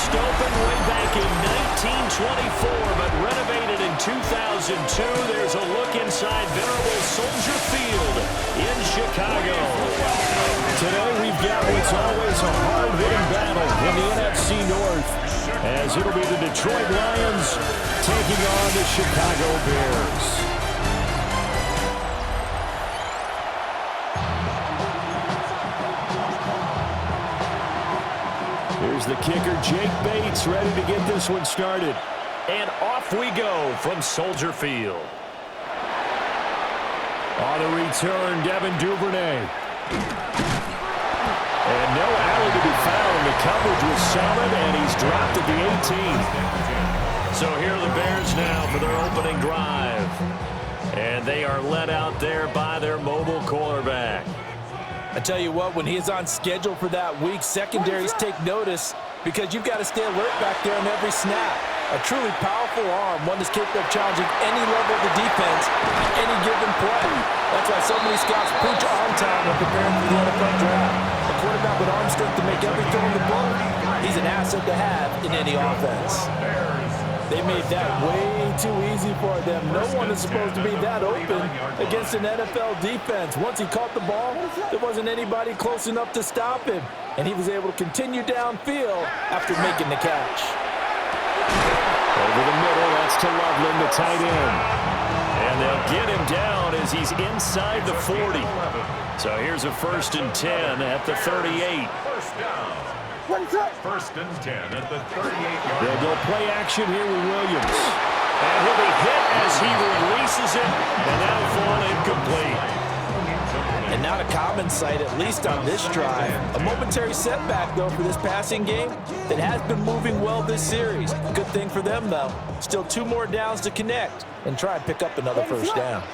Burst open way back in 1924, but renovated in 2002. There's a look inside venerable Soldier Field in Chicago. Today we've got what's always a hard-hitting battle in the NFC North, as it'll be the Detroit Lions taking on the Chicago Bears. Here's the kicker, Jake Bates, ready to get this one started. And off we go from Soldier Field. On the return, Devin Duvernay. And no alley to be found. The coverage was solid, and he's dropped at the 18. So here are the Bears now for their opening drive. And they are led out there by their mobile quarterback. I tell you what, when he's on schedule for that week, secondaries take notice because you've got to stay alert back there on every snap. A truly powerful arm, one that's capable of challenging any level of the defense on any given play. That's why so many scouts preach on time when preparing for the NFL draft. A quarterback with arm strength to make every throw in the book. He's an asset to have in any offense. They made that way too easy for them. No one is supposed to be that open against an NFL defense. Once he caught the ball, there wasn't anybody close enough to stop him. And he was able to continue downfield after making the catch. Over the middle, that's to Loveland, the tight end. And they'll get him down as he's inside the 40. So here's a 1st and 10 at the 38. First and 10 at the 38-yard. They'll go play action here with Williams. And he'll be hit as he releases it. And that'll fall incomplete. And not a common sight, at least on this drive. A momentary setback, though, for this passing game that has been moving well this series. Good thing for them, though. Still 2 more downs to connect and try and pick up another first down.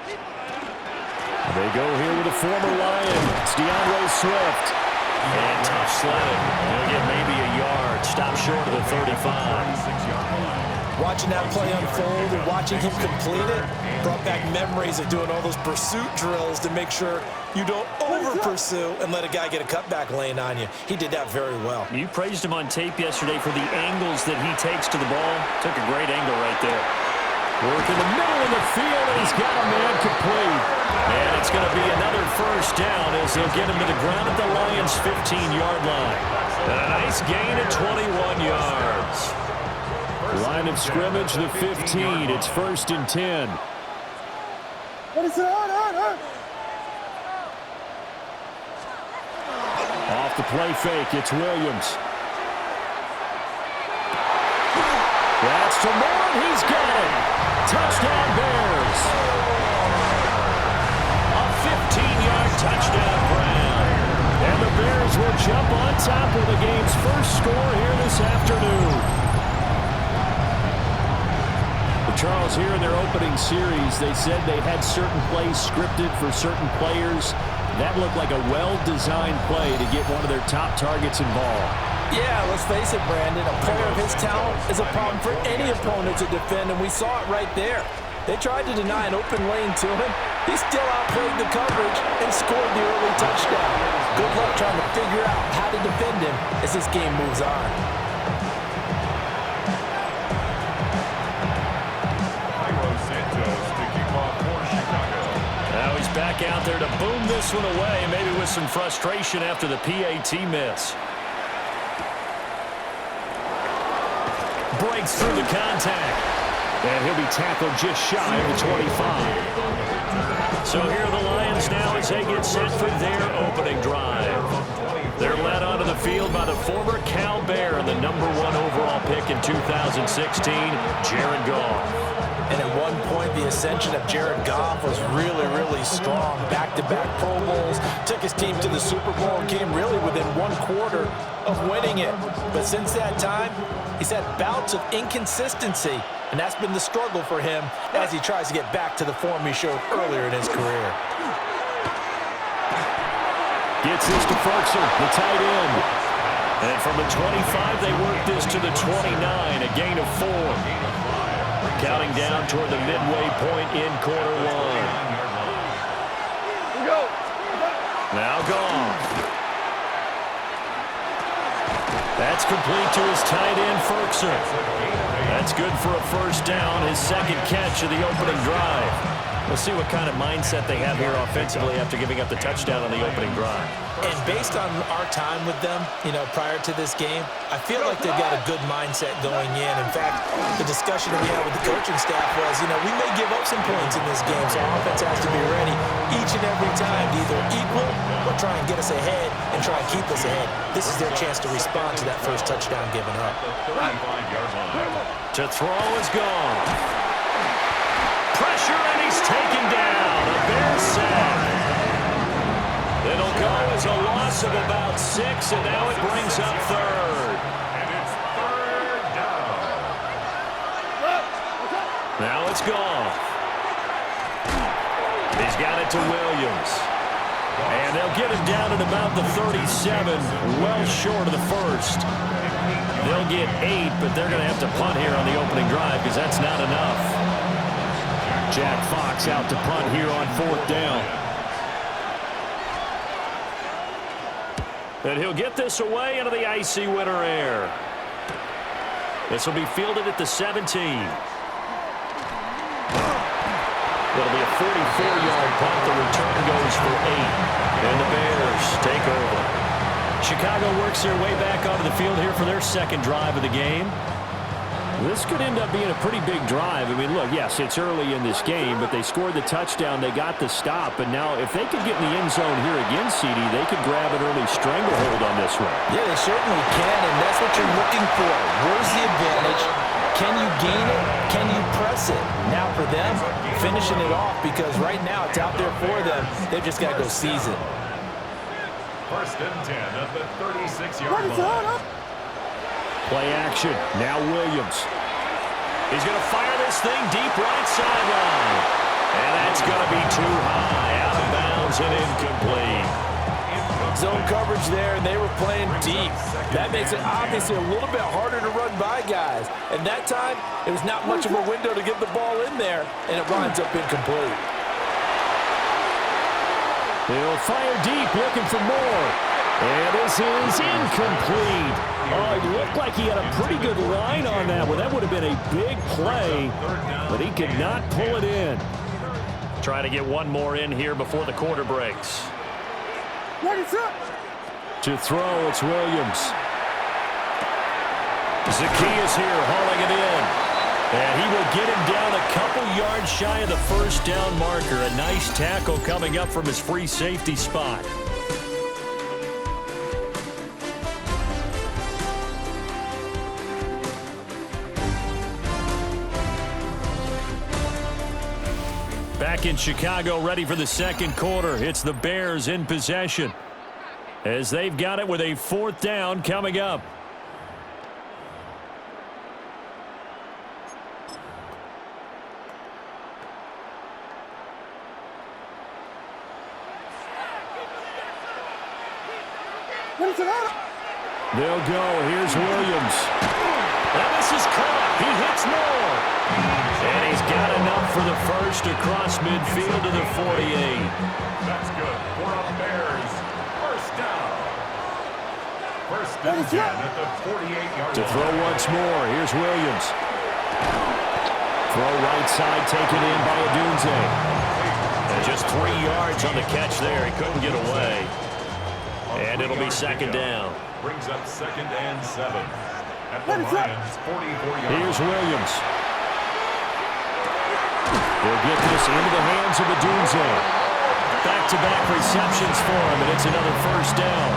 They go here with a former Lion. It's DeAndre Swift. And tough sledding. He'll get maybe a yard. Stop short of the 35. Watching that play unfold and watching him complete it brought back memories of doing all those pursuit drills to make sure you don't over-pursue and let a guy get a cutback lane on you. He did that very well. You praised him on tape yesterday for the angles that he takes to the ball. Took a great angle right there. Work in the middle of the field, and he's got a man complete. And it's going to be another first down as they'll get him to the ground at the Lions' 15-yard line. And a nice gain of 21 yards. Line of scrimmage, the 15. It's 1st and 10. Off the play fake, it's Williams. That's to Moore, he's got it. Touchdown Bears. A 15-yard touchdown Brown. And the Bears will jump on top of the game's first score here this afternoon. Charles, here in their opening series, they said they had certain plays scripted for certain players. That looked like a well-designed play to get one of their top targets involved. Yeah, let's face it, Brandon. A player of his talent is a problem for any opponent to defend, and we saw it right there. They tried to deny an open lane to him. He still outplayed the coverage and scored the early touchdown. Good luck trying to figure out how to defend him as this game moves on. Back out there to boom this one away, maybe with some frustration after the PAT miss. Breaks through the contact. And he'll be tackled just shy of the 25. So here are the Lions now as they get set for their opening drive. They're led onto the field by the former Cal Bear and the #1 overall pick in 2016, Jared Goff. And at one point, the ascension of Jared Goff was really, really strong. Back-to-back Pro Bowls, took his team to the Super Bowl and came really within 1/4 of winning it. But since that time, he's had bouts of inconsistency, and that's been the struggle for him as he tries to get back to the form he showed earlier in his career. Gets this to Ferguson, the tight end. And from the 25, they work this to the 29, a gain of 4. Counting down toward the midway point in quarter one. Now Goff. That's complete to his tight end, Ferguson. That's good for a first down, his second catch of the opening drive. We'll see what kind of mindset they have here offensively after giving up the touchdown on the opening drive. And based on our time with them, prior to this game, I feel like they've got a good mindset going in. In fact, the discussion that we had with the coaching staff was, we may give up some points in this game, so our offense has to be ready each and every time to either equal or try and get us ahead and try and keep us ahead. This is their chance to respond to that first touchdown given up. To throw is gone. Pressure, and he's taken down. A Bears sack. It'll go as a loss of about 6, and now it brings up third. And it's third down. Now it's gone. He's got it to Williams. And they'll get him down at about the 37, well short of the first. They'll get 8, but they're going to have to punt here on the opening drive because that's not enough. Jack Fox out to punt here on fourth down. And he'll get this away into the icy winter air. This will be fielded at the 17. It'll be a 44-yard punt. The return goes for 8. And the Bears take over. Chicago works their way back onto the field here for their second drive of the game. This could end up being a pretty big drive. I mean, look, yes, it's early in this game, but they scored the touchdown. They got the stop. And now if they could get in the end zone here again, CD, they could grab an early stranglehold on this one. Yeah, they certainly can, and that's what you're looking for. Where's the advantage? Can you gain it? Can you press it? Now for them, finishing it off because right now it's out there for them. They've just got to go seize it. First and 10 at the 36-yard line. Play action. Now Williams. He's going to fire this thing deep right sideline. And that's going to be too high. Out of bounds and incomplete. Zone coverage there, and they were playing deep. That makes it obviously a little bit harder to run by guys. And that time, it was not much of a window to get the ball in there, and it winds up incomplete. He'll fire deep, looking for more. And this is incomplete. Oh, it looked like he had a pretty good line on that one. That would have been a big play, but he could not pull it in. Try to get one more in here before the quarter breaks. To throw, it's Williams. Zacchaeus here hauling it in. And he will get him down a couple yards shy of the first down marker. A nice tackle coming up from his free safety spot. Back in Chicago, ready for the second quarter. It's the Bears in possession as they've got it with a fourth down coming up. They'll go. Here's Williams. And this is caught. He hits more. And he's got enough for the first across midfield to the 48. That's good for a Bears first down. First and 10 at the 48-yard line. To throw once more. Here's Williams. Throw right side taken in by Adunze. And just 3 yards on the catch there. He couldn't get away. And it'll be second down. Brings up second and 7 at the Lions' 44-yard line. Here's Williams. They'll get this into the hands of Adunze. Back-to-back receptions for him, and it's another first down.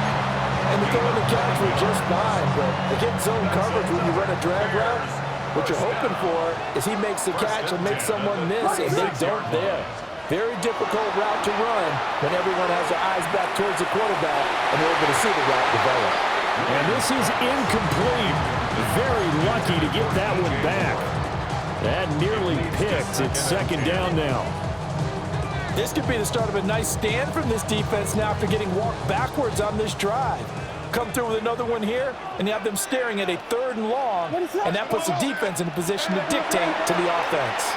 And the throw and the catch were just fine, but again, zone coverage when you run a drag route, what you're hoping for is he makes the catch and makes someone miss, and they don't there. Very difficult route to run when everyone has their eyes back towards the quarterback and they're able to see the route develop. And this is incomplete. Very lucky to get that one back. That nearly picked. It's second down now. This could be the start of a nice stand from this defense now after getting walked backwards on this drive. Come through with another one here, and you have them staring at a third and long, and that puts the defense in a position to dictate to the offense.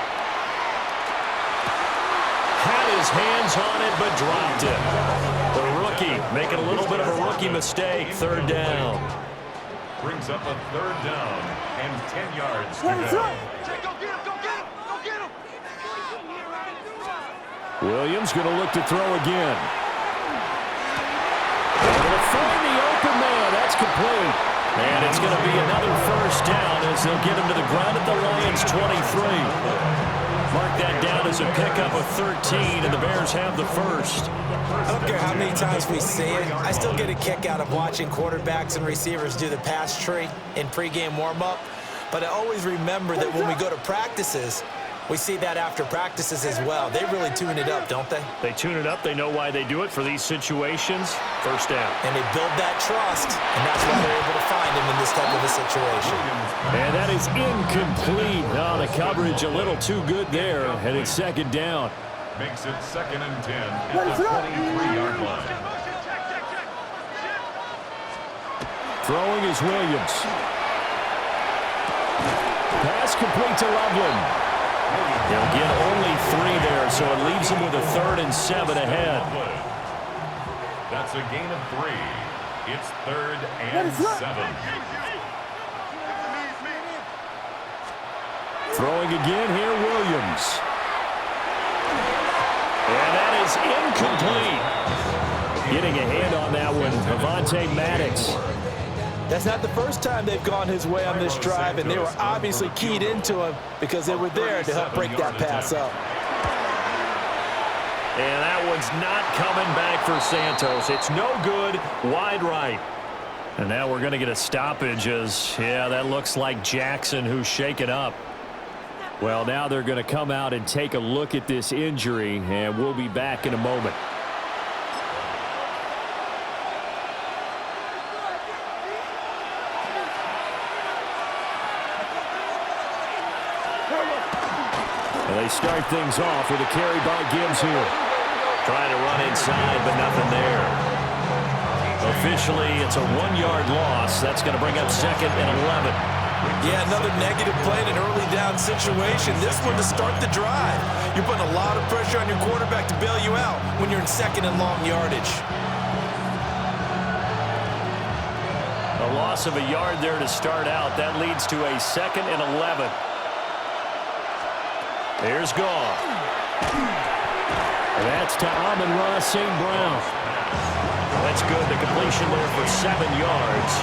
Had his hands on it, but dropped it. The rookie making a little bit of a rookie mistake. Third down. Brings up a 3rd down and 10 yards to go. Williams going to look to throw again. Able to find the open man. That's complete. And it's going to be another 1st down as they'll get him to the ground at the Lions' 23. Mark that down as a pickup of 13, and the Bears have the 1st. I don't care how many times we see it. I still get a kick out of watching quarterbacks and receivers do the pass tree in pregame warm-up. But I always remember that when we go to practices, we see that after practices as well. They really tune it up, don't they? They tune it up. They know why they do it for these situations. 1st down. And they build that trust, and that's why they're able to find him in this type of a situation. And that is incomplete. Oh, the coverage a little too good there, and it's 2nd down. Makes it 2nd and 10 at the 23-yard line. Throwing is Williams. Pass complete to Loveland. He'll get only 3 there, so it leaves him with a 3rd and 7 ahead. That's a gain of 3. It's 3rd and 7. Throwing again here, Williams. And that is incomplete. Getting a hand on that one, Avonte Maddox. That's not the first time they've gone his way on this drive, and they were obviously keyed into him because they were there to help break that pass up. And that one's not coming back for Santos. It's no good, wide right. And now we're going to get a stoppage as, yeah, that looks like Jackson who's shaken up. Well, now they're going to come out and take a look at this injury, and we'll be back in a moment. They start things off with a carry by Gibbs here. Trying to run inside, but nothing there. Officially, it's a 1-yard loss. That's going to bring up 2nd and 11. Yeah, another negative play in an early down situation. This one to start the drive. You're putting a lot of pressure on your quarterback to bail you out when you're in 2nd and long yardage. A loss of a yard there to start out. That leads to a 2nd and 11. Here's Goff. And that's to Amon-Ra St. Brown. That's good. The completion there for 7 yards.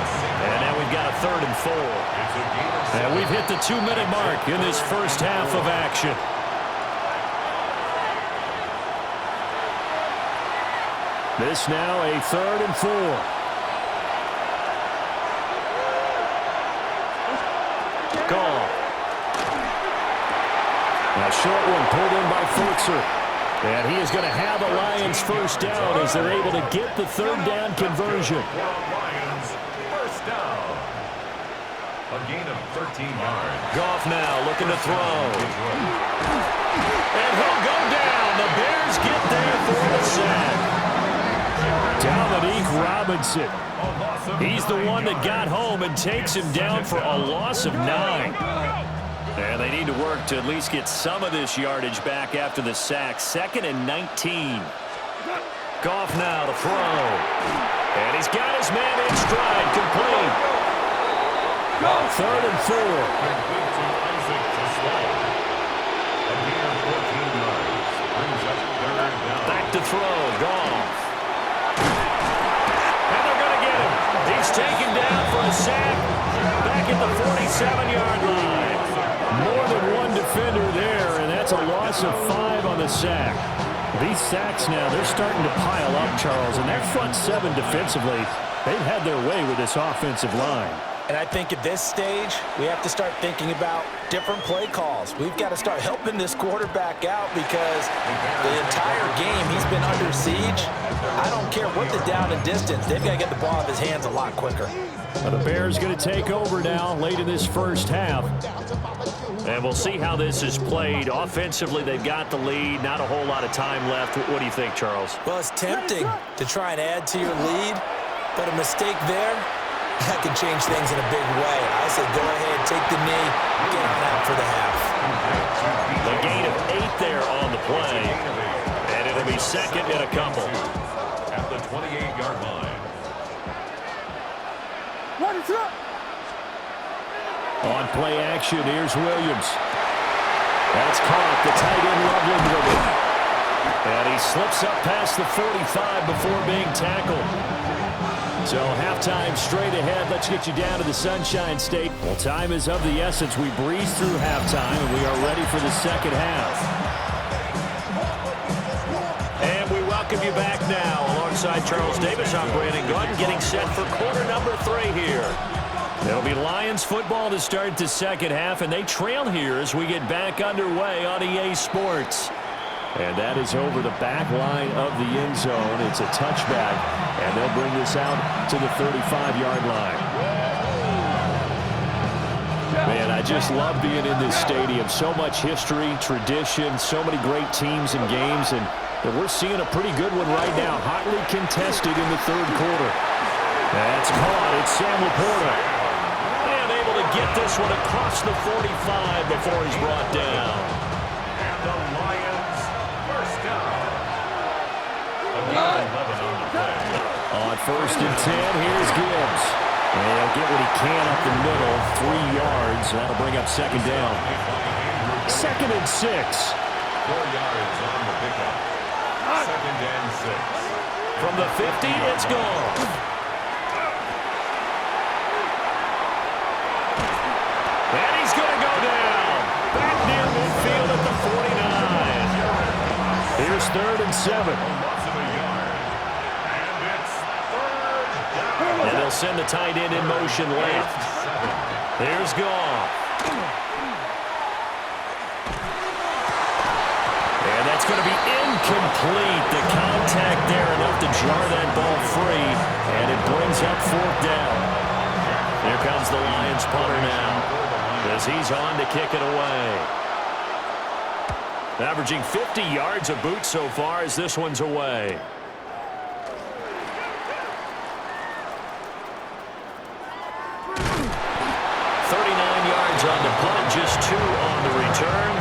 And now we've got a 3rd and 4. And we've hit the 2-minute mark in this 1st half of action. This now a 3rd and 4. Goff. A short one pulled in by Fultzer. And he is going to have a Lions 1st down as they're able to get the 3rd down conversion. Lions 1st down. A gain of 13 yards. Goff now looking to throw. And he'll go down. The Bears get there for the sack. Dominique Robinson. He's the one that got home and takes him down for a loss of 9. And they need to work to at least get some of this yardage back after the sack. 2nd and 19. Goff now to throw. And he's got his man in stride. Complete. 3rd and 4. Complete to Isaac to Slay. A gain of 14 yards. Brings up 3rd down. Back to throw. Goff. And they're going to get him. He's taken down for a sack. Back at the 47-yard line. More than one defender there, and that's a loss of 5 on the sack. These sacks now, they're starting to pile up, Charles, and that front 7 defensively, they've had their way with this offensive line. And I think at this stage, we have to start thinking about different play calls. We've got to start helping this quarterback out because the entire game he's been under siege. I don't care what the down and distance. They've got to get the ball out of his hands a lot quicker. Well, the Bears going to take over now late in this 1st half. And we'll see how this is played. Offensively, they've got the lead. Not a whole lot of time left. What do you think, Charles? Well, it's tempting to try and add to your lead, but a mistake there, that can change things in a big way. I say go ahead, take the knee, get on out for the half. The gain of 8 there on the play. And it'll be 2nd and a couple. At the 28-yard line. On play action, here's Williams. That's caught. The tight end Loveland with it. And he slips up past the 45 before being tackled. So halftime straight ahead. Let's get you down to the Sunshine State. Well, time is of the essence. We breeze through halftime, and we are ready for the second half. And we welcome you back now. Alongside Charles Davis, I'm Brandon Gordon, getting set for quarter number 3 here. It'll be Lions football to start the second half, and they trail here as we get back underway on EA Sports. And that is over the back line of the end zone. It's a touchback, and they'll bring this out to the 35-yard line. Man, I just love being in this stadium. So much history, tradition, so many great teams and games, and we're seeing a pretty good one right now, hotly contested in the third quarter. That's caught. It's Sam Laporta. And able to get this one across the 45 before he's brought down. And the Lions first down. On first and 10, here's Gibbs. And he'll get what he can up the middle, 3 yards. That'll bring up second down. Second and 6. 4 yards on the pickup. Second and 6. From the 50, it's gone. And he's going to go down. Back near midfield at the 49. Here's third and 7. And they'll send the tight end in motion left. Here's Goff. And that's going to be incomplete. The contact there enough to jar that ball free. And it brings up fourth down. Here comes the Lions punter now, as he's on to kick it away. Averaging 50 yards a boot so far as this one's away. 39 yards on the punt, just 2 on the return.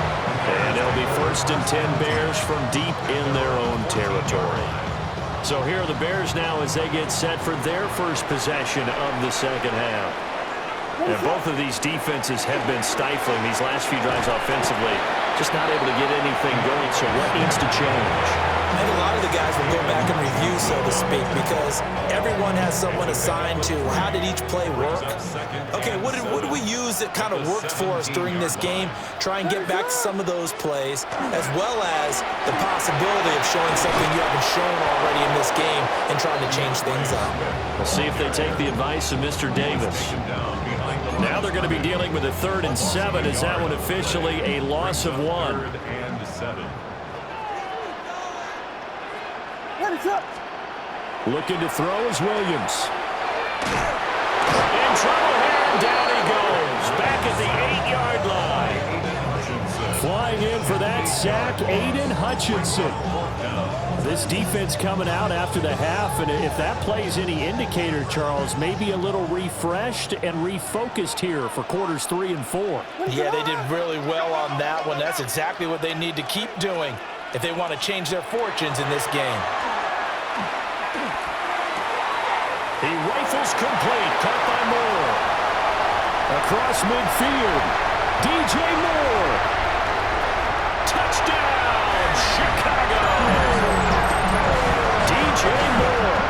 And it'll be first and 10 Bears from deep in their own territory. So here are the Bears now as they get set for their first possession of the second half. And both of these defenses have been stifling these last few drives offensively. Just not able to get anything going, so what needs to change? I think a lot of the guys will go back and review, so to speak, because everyone has someone assigned to how did each play work. Okay, what did we use that kind of worked for us during this game? Try and get back to some of those plays, as well as the possibility of showing something you haven't shown already in this game and trying to change things up. We'll see if they take the advice of Mr. Davis. Now they're going to be dealing with a 3rd and 7. Is that one officially a loss of 1? 3rd and 7. Looking to throw is Williams. In trouble here, down he goes. Back at the 8-yard line. Flying in for that sack, Aiden Hutchinson. This defense coming out after the half, and if that plays any indicator, Charles, maybe a little refreshed and refocused here for quarters 3 and 4. Yeah, they did really well on that one. That's exactly what they need to keep doing if they want to change their fortunes in this game. He rifles complete, caught by Moore. Across midfield, DJ Moore. Touchdown, Chicago. DJ Moore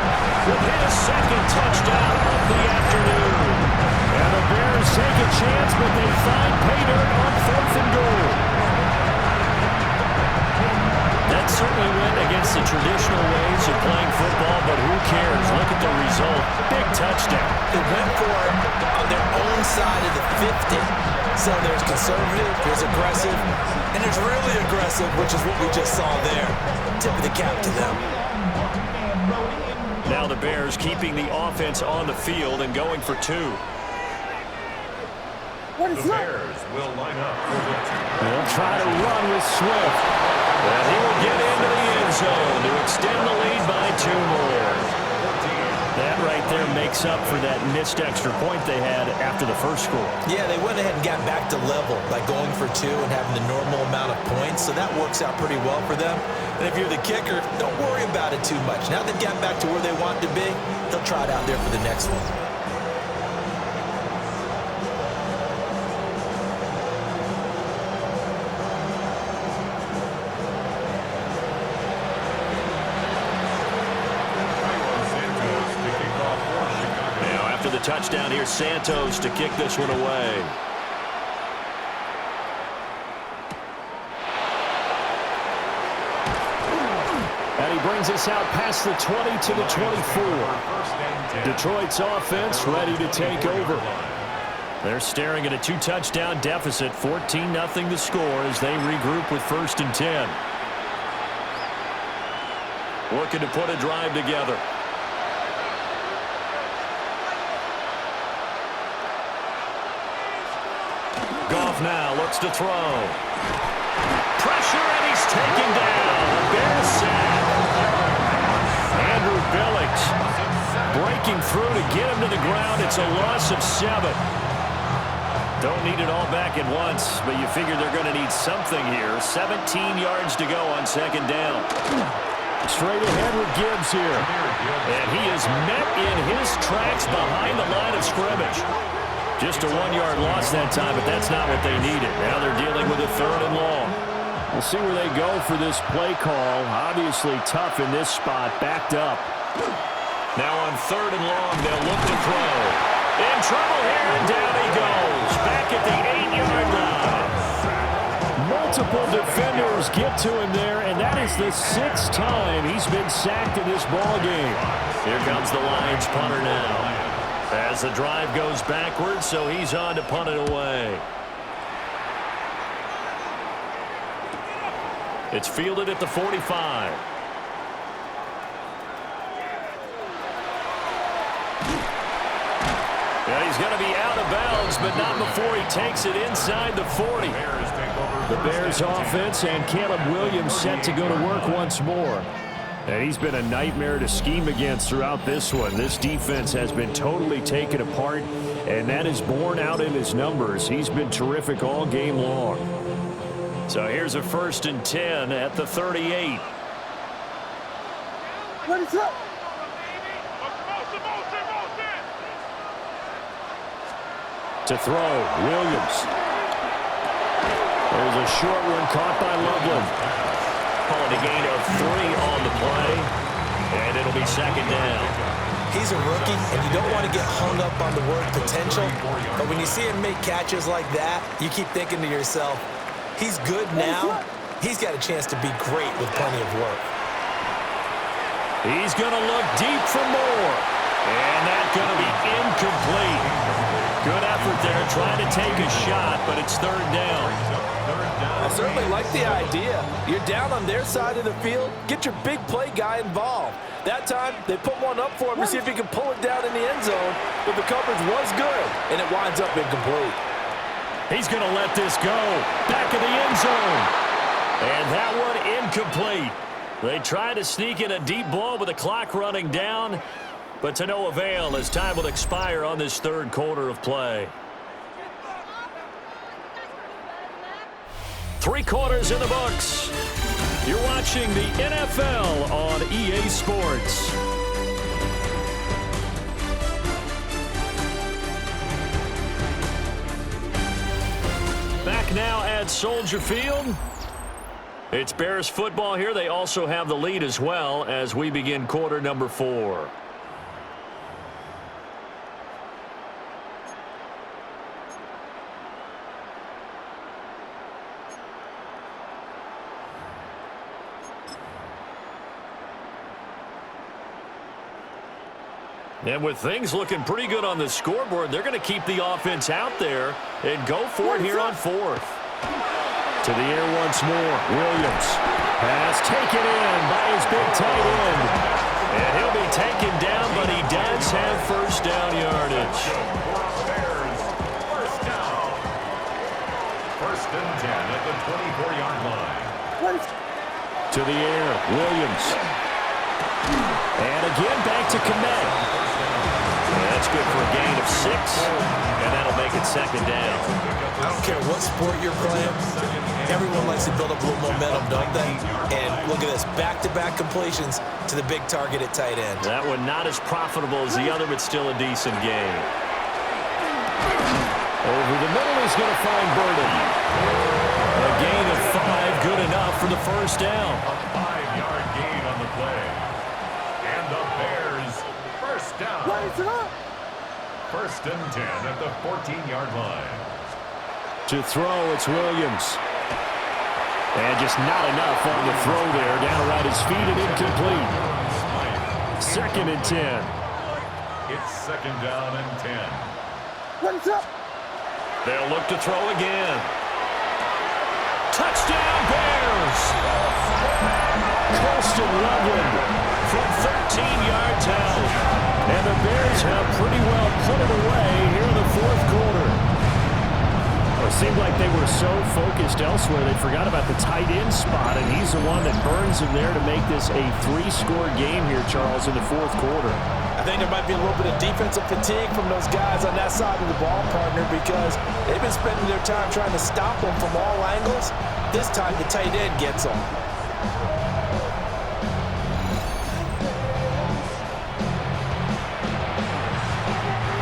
with his second touchdown of the afternoon. And the Bears take a chance, but they find pay dirt on 4th and goal. That certainly went against the traditional ways of playing football, but who cares? Look at the result. Big touchdown. They went for it on their own side of the 50. So there's conservative, there's aggressive, and there's really aggressive, which is what we just saw there. Tip of the cap to them. Now the Bears keeping the offense on the field and going for 2. The Bears will line up for the 2. They'll try to run with Swift. And he will get into the end zone to extend the lead by 2 more. That right there makes up for that missed extra point they had after the first score. Yeah, they went ahead and got back to level by going for 2 and having the normal amount of points, so that works out pretty well for them. And if you're the kicker, don't worry about it too much. Now they've gotten back to where they want to be, they'll try it out there for the next one. after the touchdown. Here's Santos to kick this one away. And he brings us out past the 20 to the 24. Detroit's offense ready to take over. They're staring at a 2-touchdown deficit, 14-0 the score as they regroup with 1st and 10. Looking to put a drive together. Goff now looks to throw. Pressure, and he's taken down. Bears sack. Andrew Billings breaking through to get him to the ground. It's a loss of 7. Don't need it all back at once, but you figure they're going to need something here. 17 yards to go on 2nd down. Straight ahead with Gibbs here. And he is met in his tracks behind the line of scrimmage. Just a 1-yard loss that time, but that's not what they needed. Now they're dealing with a 3rd and long. We'll see where they go for this play call. Obviously tough in this spot, backed up. Now on 3rd and long, they'll look to throw. In trouble here, and down he goes. Back at the 8-yard line. Multiple defenders get to him there, and that is the 6th time he's been sacked in this ball game. Here comes the Lions punter now. As the drive goes backwards, so he's on to punt it away. It's fielded at the 45. Yeah, he's going to be out of bounds, but not before he takes it inside the 40. The Bears offense and Caleb Williams set to go to work once more. And he's been a nightmare to scheme against throughout this one. This defense has been totally taken apart, and that is borne out in his numbers. He's been terrific all game long. So here's a 1st and 10 at the 38. What is up? To throw, Williams. There's a short one caught by Loveland. Calling a gain of 3 on the play, and it'll be 2nd down. He's a rookie, and you don't want to get hung up on the word potential, but when you see him make catches like that, you keep thinking to yourself, he's good now. He's got a chance to be great with plenty of work. He's going to look deep for more, and that's going to be incomplete. Good effort there, trying to take a shot, but it's 3rd down. I certainly like the idea. You're down on their side of the field. Get your big play guy involved. That time, they put one up for him to see if he can pull it down in the end zone, but the coverage was good, and it winds up incomplete. He's going to let this go. Back of the end zone. And that one incomplete. They try to sneak in a deep ball with the clock running down, but to no avail as time will expire on this 3rd quarter of play. 3 quarters in the books. You're watching the NFL on EA Sports. Back now at Soldier Field. It's Bears football here. They also have the lead as well as we begin quarter number 4. And with things looking pretty good on the scoreboard, they're going to keep the offense out there and go for it here on 4th. To the air once more. Williams. Pass taken in by his big tight end. And he'll be taken down, but he does have 1st down yardage. Bears, 1st down. 1st and 10 at the 24-yard line. To the air. Williams. And again back to Komet. That's good for a gain of 6, and that'll make it 2nd down. I don't care what sport you're playing. Everyone likes to build up a little momentum, don't they? And look at this, back-to-back completions to the big target at tight end. That one not as profitable as the other, but still a decent gain. Over the middle, he's going to find Burden. A gain of 5, good enough for the 1st down. A 5-yard gain on the play. And the Bears, 1st down. First and 10 at the 14-yard line. To throw, it's Williams. And just not enough on the throw there. Down around his feet and incomplete. Second and 10. It's second down and 10. What's up? They'll look to throw again. Touchdown, Bears! Colston Loveland from 13 yards out. And the Bears have pretty well put it away here in the fourth quarter. It seemed like they were so focused elsewhere they forgot about the tight end spot, and he's the one that burns them there to make this a 3-score game here, Charles, in the fourth quarter. I think there might be a little bit of defensive fatigue from those guys on that side of the ball, partner, because they've been spending their time trying to stop them from all angles. This time the tight end gets them.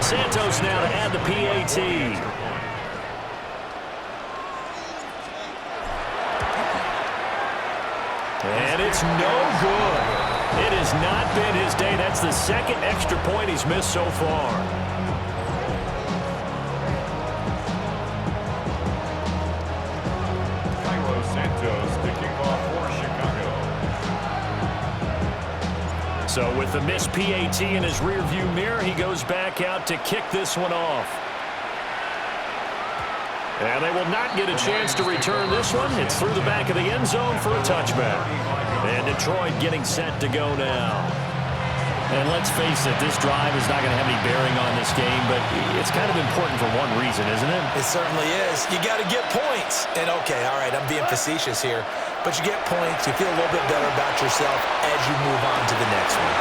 Santos now to add the PAT. And it's no good. It has not been his day. That's the second extra point he's missed so far. Santos to kick off for Chicago. So with the missed PAT in his rearview mirror, he goes back out to kick this one off. And they will not get a chance to return this one. It's through the back of the end zone for a touchback. And Detroit getting set to go now. And let's face it, this drive is not going to have any bearing on this game, but it's kind of important for one reason, isn't it? It certainly is. You got to get points. And okay, all right, I'm being facetious here, but you get points, you feel a little bit better about yourself as you move on to the next one.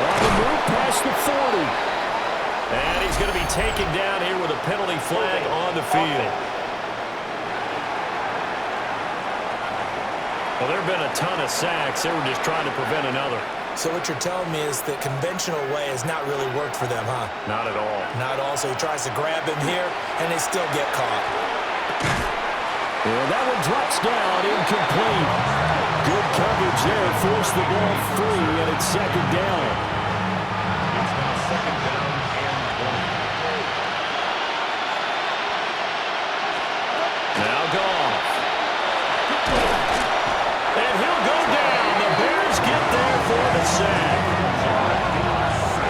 On the move past the 40. And he's going to be taken down here with a penalty flag on the field. Well, there have been a ton of sacks. They were just trying to prevent another. So what you're telling me is the conventional way has not really worked for them, huh? Not at all. Not all. So he tries to grab him here, and they still get caught. Well, that one drops down, incomplete. Good coverage there. Forced the ball free, and it's second down. It's now second down and 20. Now Goff. And he'll go down. The Bears get there for the sack.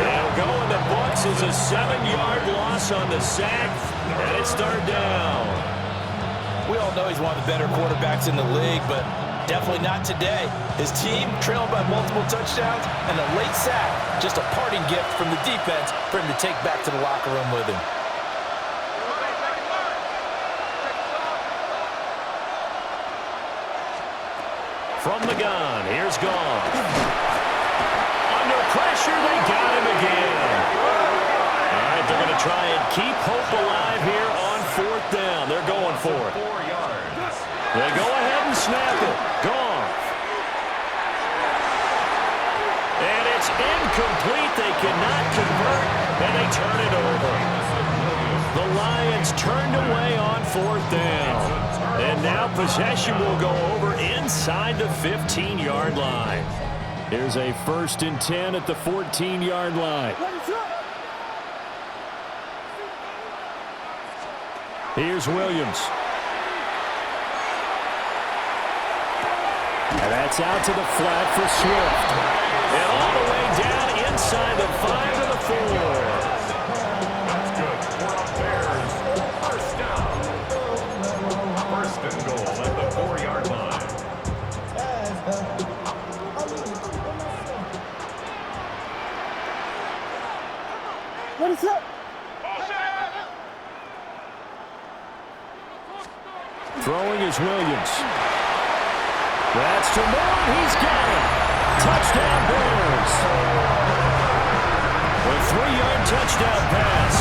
They'll go in the books as a 7-yard loss on the sack, and it's third down. We all know he's one of the better quarterbacks in the league, but definitely not today. His team trailed by multiple touchdowns, and a late sack, just a parting gift from the defense for him to take back to the locker room with him. From the gun, here's Goff. Under pressure, they got him again. All right, they're going to try and keep hope alive here on fourth down. They're going for it. 4 yards. They go ahead and snap it. Goff. And it's incomplete. They cannot convert, and they turn it over. The Lions turned away on fourth down. And now possession will go over inside the 15-yard line. Here's a 1st and 10 at the 14-yard line. Here's Williams. And that's out to the flat for Swift. And all the way down inside the 5 to the 4. That's good. 4 up Bears. First down. First and goal at the 4-yard line. What is up? Throwing is Williams. That's to Moore. He's got it. Touchdown Bears. A 3-yard touchdown pass.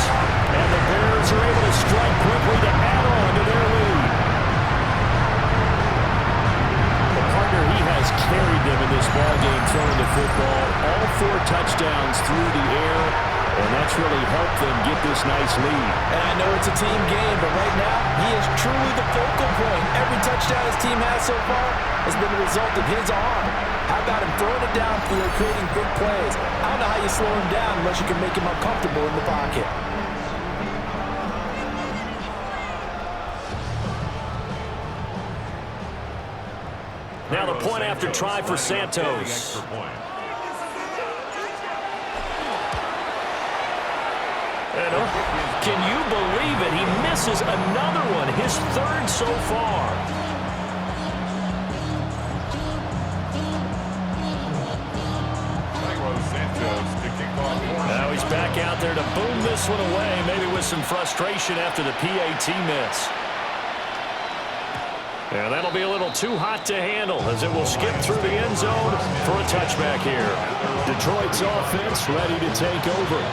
And the Bears are able to strike quickly to add on to their lead. The partner, he has carried them in this ballgame throwing the football. All 4 touchdowns through the air. And that's really helped them get this nice lead. And I know it's a team game, but right now, he is truly the focal point. Every touchdown his team has so far has been the result of his arm. How about him throwing it downfield, creating big plays. I don't know how you slow him down unless you can make him uncomfortable in the pocket. Now the point after try for Santos. Can you believe it? He misses another one, his third so far. Now he's back out there to boom this one away, maybe with some frustration after the PAT miss. And that'll be a little too hot to handle as it will skip through the end zone for a touchback here. Detroit's offense ready to take over.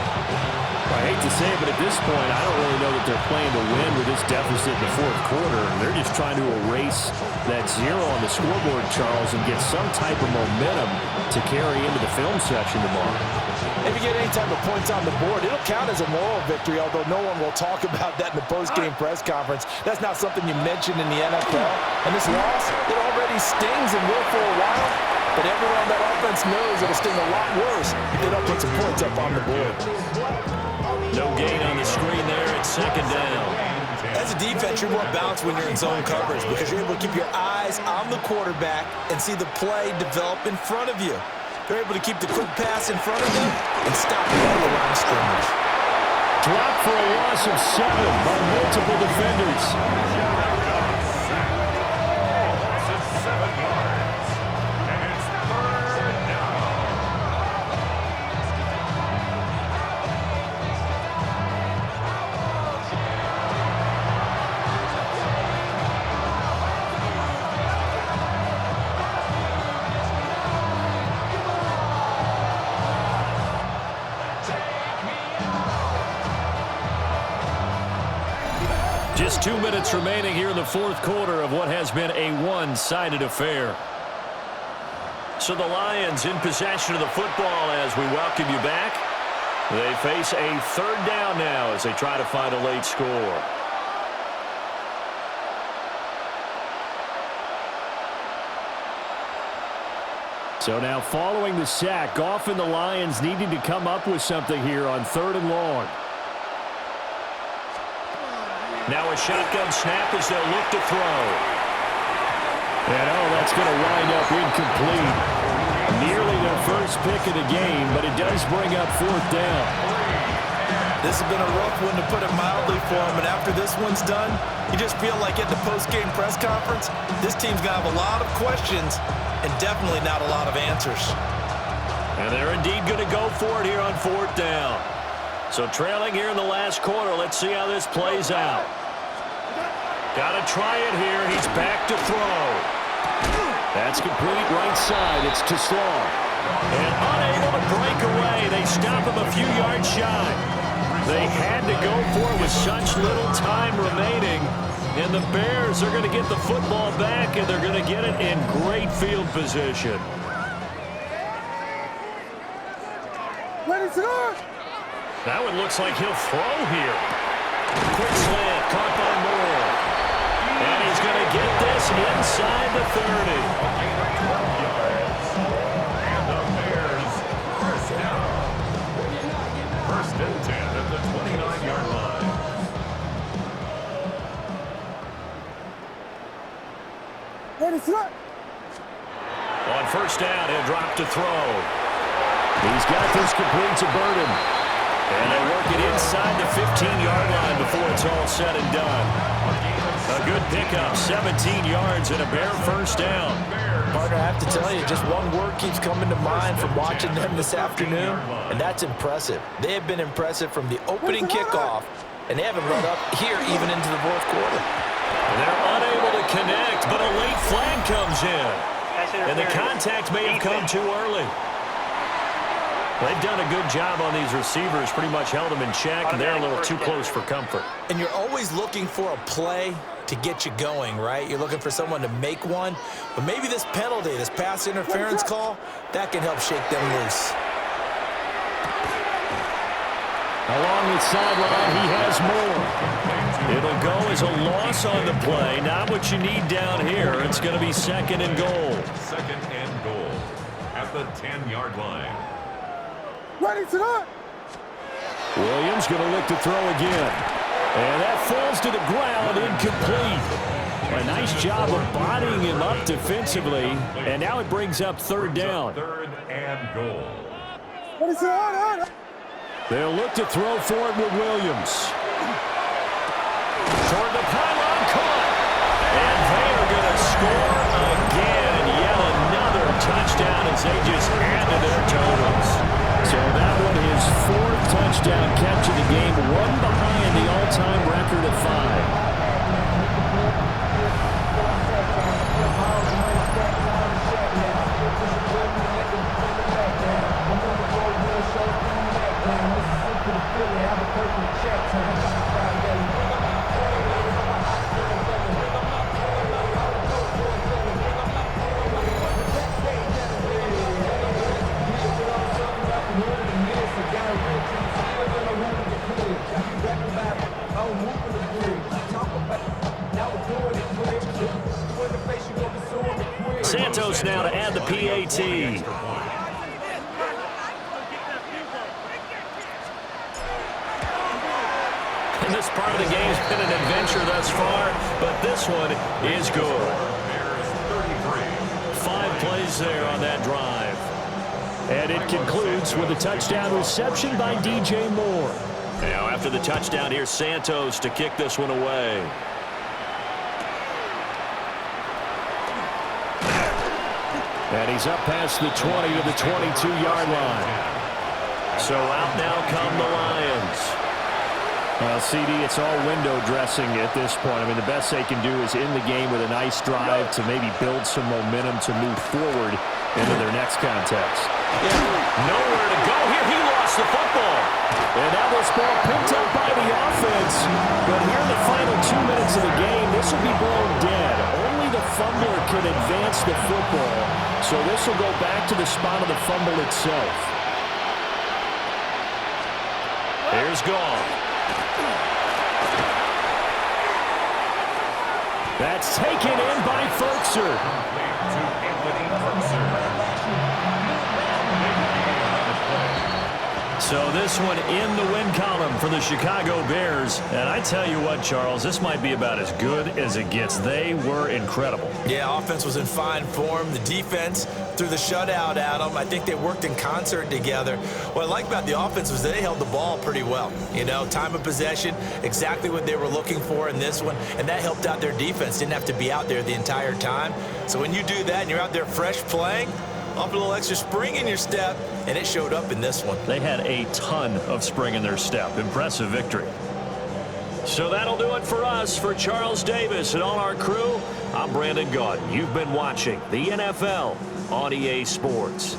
I hate to say it, but at this point, I don't really know that they're playing to win with this deficit in the fourth quarter. They're just trying to erase that zero on the scoreboard, Charles, and get some type of momentum to carry into the film section tomorrow. If you get any type of points on the board, it'll count as a moral victory, although no one will talk about that in the post-game press conference. That's not something you mentioned in the NFL. And this loss, it already stings and will for a while, but everyone on that offense knows it'll sting a lot worse if they don't put some points up on the board. No gain on the screen there. It's second down. As a defense, you're more balanced when you're in zone coverage because you're able to keep your eyes on the quarterback and see the play develop in front of you. They're able to keep the quick pass in front of them and stop it at the line of scrimmage. Drop for a loss of 7 by multiple defenders. Just 2 minutes remaining here in the fourth quarter of what has been a one-sided affair. So the Lions in possession of the football as we welcome you back. They face a third down now as they try to find a late score. So now following the sack, often the Lions needing to come up with something here on 3rd and long. Now a shotgun snap as they'll look to throw. And that's going to wind up incomplete. Nearly their first pick of the game, but it does bring up 4th down. This has been a rough one, to put it mildly, for them. And after this one's done, you just feel like at the post-game press conference, this team's going to have a lot of questions and definitely not a lot of answers. And they're indeed going to go for it here on 4th down. So trailing here in the last quarter, let's see how this plays out. Got to try it here. He's back to throw. That's complete right side. It's to Slaw. And unable to break away. They stop him a few yards shy. They had to go for it with such little time remaining. And the Bears are going to get the football back, and they're going to get it in great field position. Ready to go! That one looks like he'll throw here. Quick slant, caught by Moore. And he's going to get this inside the 30. And the Bears, first down. 1st and 10 at the 29-yard line. Ready to go! On 1st down, he'll drop to throw. He's got this complete to Burden. And they work it inside the 15-yard line before it's all said and done. A good pickup, 17 yards and a Bear first down. Partner, I have to tell you, just one word keeps coming to mind from watching them this afternoon, and that's impressive. They have been impressive from the opening kickoff, and they haven't let up here even into the fourth quarter. They're unable to connect, but a late flag comes in. And the contact may have come too early. They've done a good job on these receivers, pretty much held them in check, and they're a little too close for comfort. And you're always looking for a play to get you going, right? You're looking for someone to make one. But maybe this penalty, this pass interference call, that can help shake them loose. Along the sideline, he has more. It'll go as a loss on the play. Not what you need down here. It's going to be 2nd and goal. 2nd and goal. at the 10-yard line. Ready to go. Williams going to look to throw again. And that falls to the ground, incomplete. A nice job of bodying him up defensively. And now it brings up third down. Third and goal. Ready to go. They'll look to throw for it with Williams. Toward the pylon, caught. And they are going to score again. Yet another touchdown as they just add to their totals. So that one is fourth touchdown catch of the game, one behind the all-time record of 5. Santos now to add the PAT. And this part of the game's been an adventure thus far, but this one is good. 5 plays there on that drive. And it concludes with a touchdown reception by DJ Moore. Now after the touchdown, here's Santos to kick this one away. And he's up past the 20 to the 22-yard line. So out now come the Lions. Well, CD, it's all window dressing at this point. I mean, the best they can do is end the game with a nice drive to maybe build some momentum to move forward into their next contest. Yeah, nowhere to go here. He lost the football. And now this ball picked up by the offense. But here in the final 2 minutes of the game, this will be blown dead. Only the fumbler can advance the football. So this will go back to the spot of the fumble itself. Here's Goff. That's taken in by Ferkser. So this one in the win column for the Chicago Bears. And I tell you what, Charles, this might be about as good as it gets. They were incredible. Yeah, offense was in fine form. The defense threw the shutout at them. I think they worked in concert together. What I like about the offense was they held the ball pretty well. You know, time of possession, exactly what they were looking for in this one. And that helped out their defense. Didn't have to be out there the entire time. So when you do that and you're out there fresh playing, up a little extra spring in your step, and it showed up in this one. They had a ton of spring in their step. Impressive victory. So that'll do it for us. For Charles Davis and all our crew, I'm Brandon Gaudin. You've been watching the NFL on EA Sports.